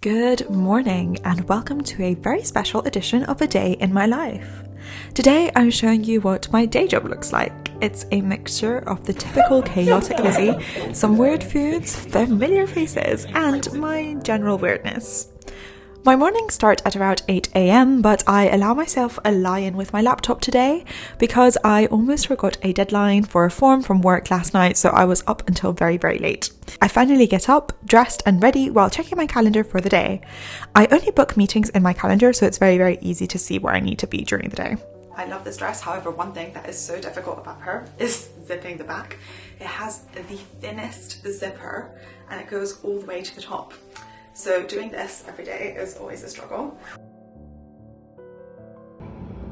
Good morning and welcome to a very special edition of A Day in My Life. Today I'm showing you what my day job looks like. It's a mixture of the typical chaotic Lizzie, some weird foods, familiar faces, and my general weirdness. My mornings start at around 8 a.m, but I allow myself a lie-in with my laptop today because I almost forgot a deadline for a form from work last night, so I was up until very, very late. I finally get up, dressed and ready while checking my calendar for the day. I only book meetings in my calendar, so it's very, very easy to see where I need to be during the day. I love this dress, however, one thing that is so difficult about her is zipping the back. It has the thinnest zipper and it goes all the way to the top. So doing this every day is always a struggle.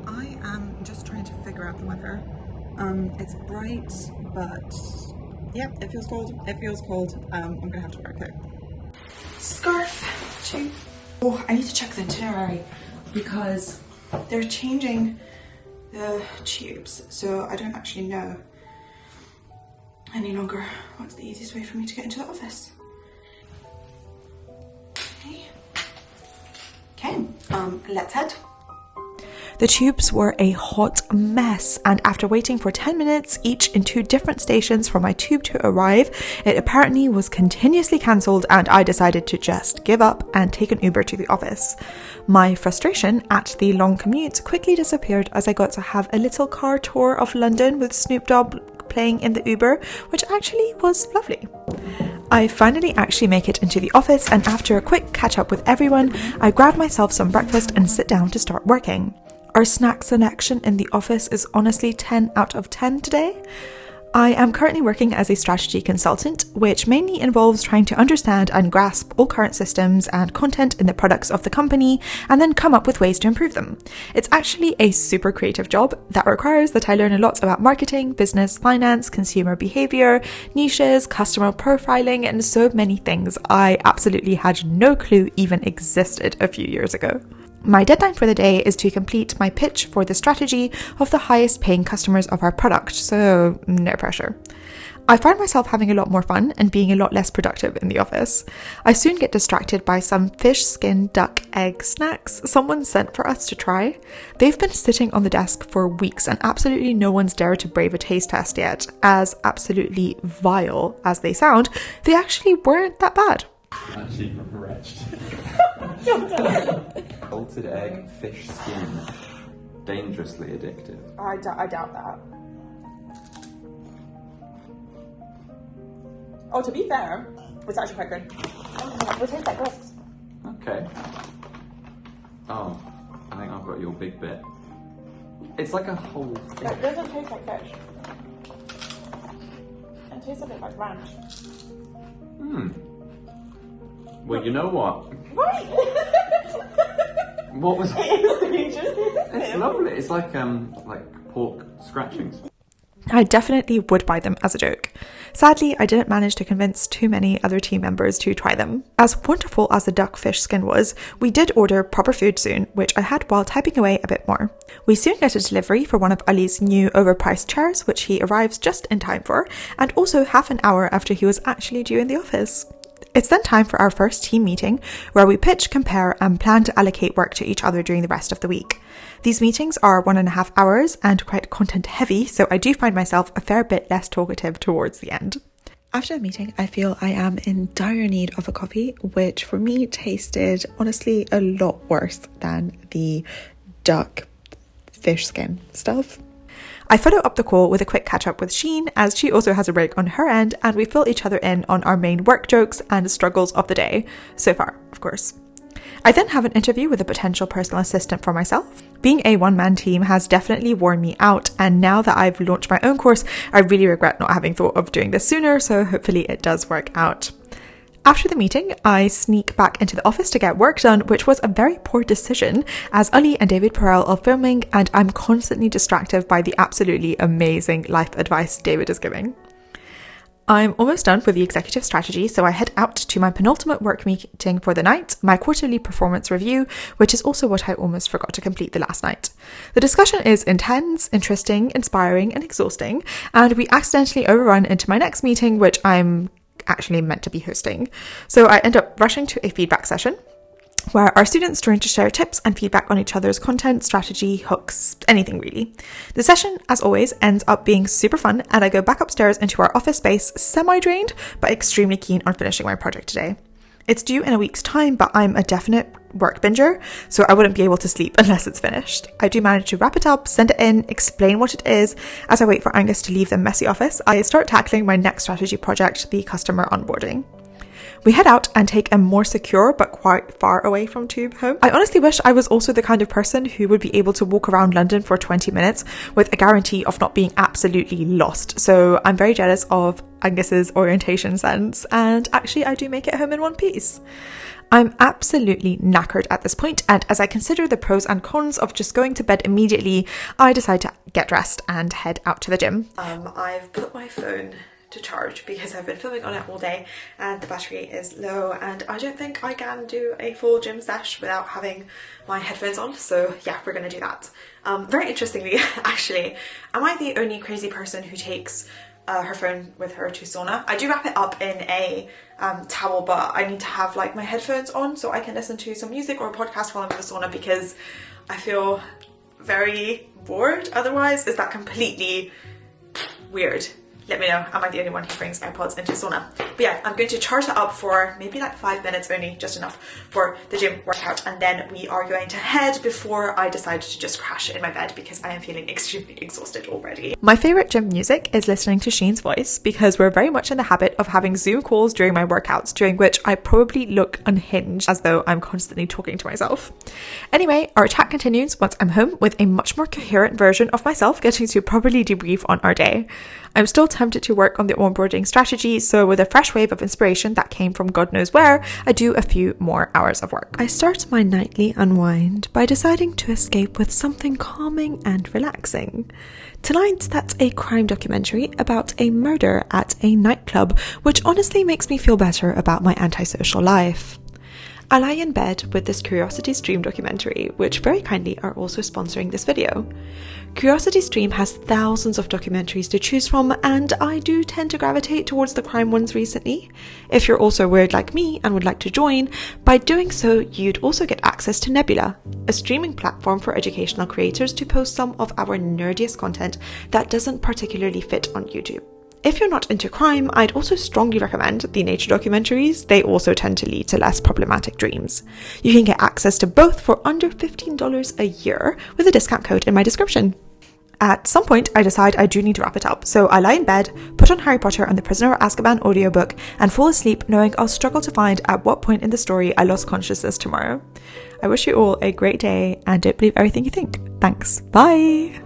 I am just trying to figure out the weather. It's bright, but yeah, it feels cold. I'm gonna have to wear a coat. Scarf, tube. Oh, I need to check the itinerary because they're changing the tubes, so I don't actually know any longer what's the easiest way for me to get into the office. Okay, let's head. The tubes were a hot mess, and after waiting for 10 minutes each in two different stations for my tube to arrive, it apparently was continuously cancelled and I decided to just give up and take an Uber to the office. My frustration at the long commute quickly disappeared as I got to have a little car tour of London with Snoop Dogg playing in the Uber, which actually was lovely. I finally actually make it into the office, and after a quick catch up with everyone, I grab myself some breakfast and sit down to start working. Our snack selection in the office is honestly 10 out of 10 today. I am currently working as a strategy consultant, which mainly involves trying to understand and grasp all current systems and content in the products of the company and then come up with ways to improve them. It's actually a super creative job that requires that I learn a lot about marketing, business, finance, consumer behavior, niches, customer profiling, and so many things I absolutely had no clue even existed a few years ago. My deadline for the day is to complete my pitch for the strategy of the highest paying customers of our product, so no pressure. I find myself having a lot more fun and being a lot less productive in the office. I soon get distracted by some fish skin duck egg snacks someone sent for us to try. They've been sitting on the desk for weeks and absolutely no one's dared to brave a taste test yet. As absolutely vile as they sound, they actually weren't that bad. Actually wretched. Salted egg, fish skin, dangerously addictive. I doubt that. Oh, to be fair, it's actually quite good. It tastes like crisps. Okay. Oh, I think I've got your big bit. It's like a whole thing. It doesn't taste like fish. It tastes a bit like ranch. Well, you know what? Right! What was it? It's Lovely. It's like pork scratchings. I definitely would buy them as a joke. Sadly, I didn't manage to convince too many other team members to try them. As wonderful as the duck fish skin was, we did order proper food soon, which I had while typing away a bit more. We soon get a delivery for one of Ali's new overpriced chairs, which he arrives just in time for, and also half an hour after he was actually due in the office. It's then time for our first team meeting, where we pitch, compare, and plan to allocate work to each other during the rest of the week. These meetings are 1.5 hours and quite content heavy, so I do find myself a fair bit less talkative towards the end. After the meeting, I feel I am in dire need of a coffee, which for me tasted honestly a lot worse than the duck fish skin stuff. I follow up the call with a quick catch up with Sheen, as she also has a break on her end, and we fill each other in on our main work jokes and struggles of the day. So far, of course. I then have an interview with a potential personal assistant for myself. Being a one-man team has definitely worn me out, and now that I've launched my own course, I really regret not having thought of doing this sooner, so hopefully it does work out. After the meeting, I sneak back into the office to get work done, which was a very poor decision as Ali and David Perel are filming and I'm constantly distracted by the absolutely amazing life advice David is giving. I'm almost done with the executive strategy, so I head out to my penultimate work meeting for the night, my quarterly performance review, which is also what I almost forgot to complete the last night. The discussion is intense, interesting, inspiring, and exhausting, and we accidentally overrun into my next meeting, which I'm actually meant to be hosting. So I end up rushing to a feedback session. where our students join to share tips and feedback on each other's content, strategy, hooks, anything really. The session, as always, ends up being super fun, and I go back upstairs into our office space, semi-drained, but extremely keen on finishing my project today. It's due in a week's time, but I'm a definite work binger, so I wouldn't be able to sleep unless it's finished. I do manage to wrap it up, send it in, explain what it is. As I wait for Angus to leave the messy office, I start tackling my next strategy project, the customer onboarding. We head out and take a more secure but quite far away from Tube home. I honestly wish I was also the kind of person who would be able to walk around London for 20 minutes with a guarantee of not being absolutely lost. So I'm very jealous of Angus's orientation sense, and actually I do make it home in one piece. I'm absolutely knackered at this point, and as I consider the pros and cons of just going to bed immediately, I decide to get dressed and head out to the gym. I've put my phone to charge because I've been filming on it all day and the battery is low, and I don't think I can do a full gym sesh without having my headphones on, so yeah, we're gonna do that. Very interestingly, actually, am I the only crazy person who takes her phone with her to sauna? I do wrap it up in a towel, but I need to have like my headphones on so I can listen to some music or a podcast while I'm in the sauna because I feel very bored otherwise. Is that completely weird? Let me know, am I the only one who brings AirPods into sauna? But yeah, I'm going to charge that up for maybe like 5 minutes only, just enough for the gym workout, and then we are going to head before I decide to just crash in my bed because I am feeling extremely exhausted already. My favourite gym music is listening to Sheen's voice because we're very much in the habit of having Zoom calls during my workouts, during which I probably look unhinged as though I'm constantly talking to myself. Anyway, our chat continues once I'm home with a much more coherent version of myself getting to properly debrief on our day. I'm still tempted to work on the onboarding strategy, so with a fresh wave of inspiration that came from God knows where, I do a few more hours of work. I start my nightly unwind by deciding to escape with something calming and relaxing. Tonight, that's a crime documentary about a murder at a nightclub, which honestly makes me feel better about my antisocial life. I lie in bed with this Curiosity Stream documentary, which very kindly are also sponsoring this video. Curiosity Stream has thousands of documentaries to choose from, and I do tend to gravitate towards the crime ones recently. If you're also weird like me and would like to join, by doing so you'd also get access to Nebula, a streaming platform for educational creators to post some of our nerdiest content that doesn't particularly fit on YouTube. If you're not into crime, I'd also strongly recommend the nature documentaries. They also tend to lead to less problematic dreams. You can get access to both for under $15 a year with a discount code in my description. At some point, I decide I do need to wrap it up, so I lie in bed, put on Harry Potter and the Prisoner of Azkaban audiobook, and fall asleep knowing I'll struggle to find at what point in the story I lost consciousness tomorrow. I wish you all a great day and don't believe everything you think. Thanks. Bye!